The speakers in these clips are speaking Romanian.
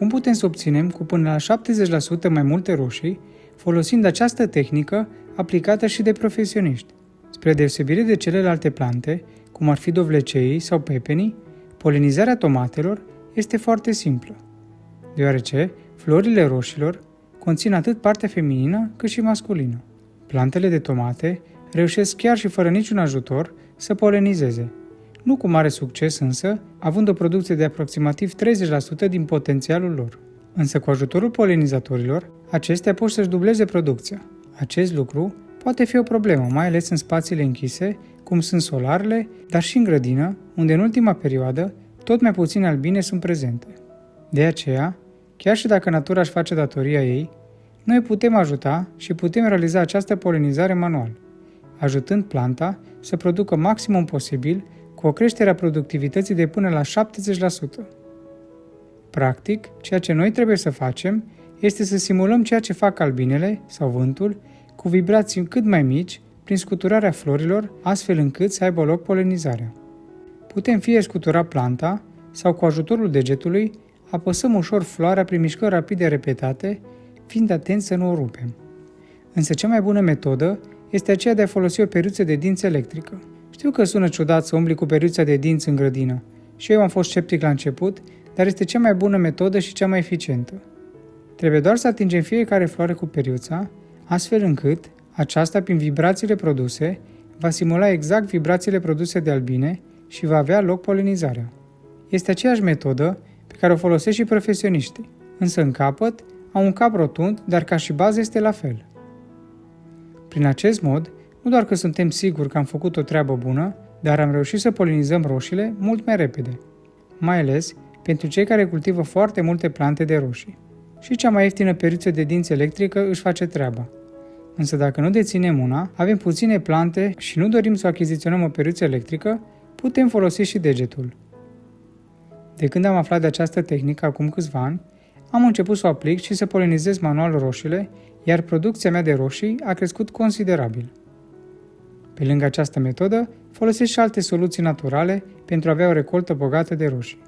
cum putem să obținem cu până la 70% mai multe roșii folosind această tehnică aplicată și de profesioniști. Spre deosebire de celelalte plante, cum ar fi dovleceii sau pepenii, polenizarea tomatelor este foarte simplă, deoarece florile roșilor conțin atât partea feminină cât și masculină. Plantele de tomate reușesc chiar și fără niciun ajutor să polenizeze, nu cu mare succes însă, având o producție de aproximativ 30% din potențialul lor. Însă cu ajutorul polenizatorilor, acestea pot să-și dubleze producția. Acest lucru poate fi o problemă, mai ales în spațiile închise, cum sunt solarele, dar și în grădină, unde în ultima perioadă tot mai puține albine sunt prezente. De aceea, chiar și dacă natura își face datoria ei, noi putem ajuta și putem realiza această polenizare manual, ajutând planta să producă maximum posibil cu o creștere a productivității de până la 70%. Practic, ceea ce noi trebuie să facem este să simulăm ceea ce fac albinele sau vântul cu vibrații cât mai mici prin scuturarea florilor, astfel încât să aibă loc polenizarea. Putem fie scutura planta sau cu ajutorul degetului apăsăm ușor floarea prin mișcări rapide repetate, fiind atenți să nu o rupem. Însă cea mai bună metodă este aceea de a folosi o peruță de dinți electrică. Știu că sună ciudat să umbli cu peruța de dinți în grădină și eu am fost sceptic la început, dar este cea mai bună metodă și cea mai eficientă. Trebuie doar să atingem fiecare floare cu periuța, astfel încât aceasta, prin vibrațiile produse, va simula exact vibrațiile produse de albine și va avea loc polenizarea. Este aceeași metodă pe care o folosesc și profesioniștii, însă în capăt au un cap rotund, dar ca și bază este la fel. Prin acest mod, nu doar că suntem siguri că am făcut o treabă bună, dar am reușit să polenizăm roșiile mult mai repede, mai ales pentru cei care cultivă foarte multe plante de roșii. Și cea mai ieftină peruță de dinți electrică își face treaba. Însă dacă nu deținem una, avem puține plante și nu dorim să achiziționăm o peruță electrică, putem folosi și degetul. De când am aflat de această tehnică acum câțiva ani, am început să o aplic și să polenizez manual roșiile, iar producția mea de roșii a crescut considerabil. Pe lângă această metodă, folosesc și alte soluții naturale pentru a avea o recoltă bogată de roșii.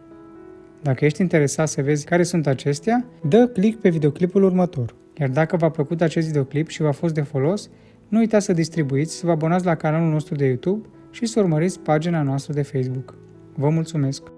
Dacă ești interesat să vezi care sunt acestea, dă click pe videoclipul următor. Iar dacă v-a plăcut acest videoclip și v-a fost de folos, nu uitați să distribuiți, să vă abonați la canalul nostru de YouTube și să urmăriți pagina noastră de Facebook. Vă mulțumesc!